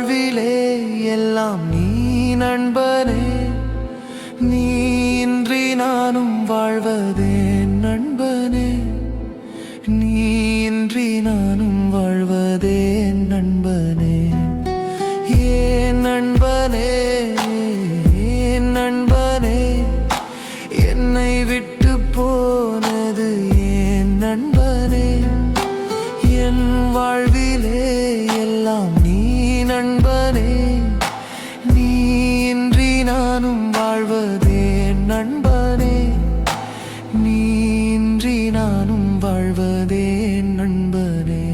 வாழ்விலே எல்லாம் நீ நண்பனே. நீ இன்றி நானும் வாழ்வதே நண்பனே. நீ இன்றி நானும் வாழ்வதே நண்பனே. ஏன் நண்பனே, ஏன் நண்பனே, என்னை விட்டு போனது ஏன் நண்பனே. என் வாழ்விலே எல்லாம் நீ நண்பனே. நீ இன்றி நானும் வாழ்வதே நண்பனே. நீ இன்றி நானும் வாழ்வதே நண்பனே.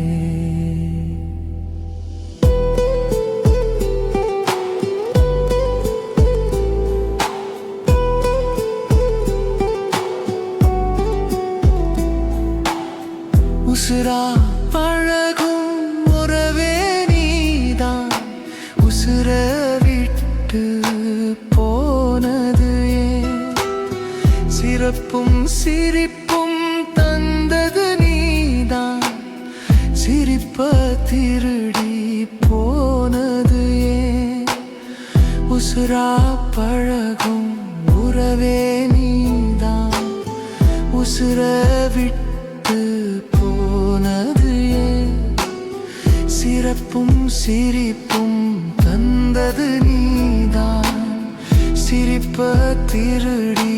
உசுரா பழகும் உறவே நீதான். உசுர விட்டு போனது ஏன். சிறப்பும் சிரிப்பும் தந்தது நீதான். சிரிப்ப திருடி போனது ஏன். உசுரா பழகும் உறவே நீதான். உசுர விட்டு போனது ஏன். சிறப்பும் சிரிப்பும் தந்தது நீதான். சிரிப்ப திருடி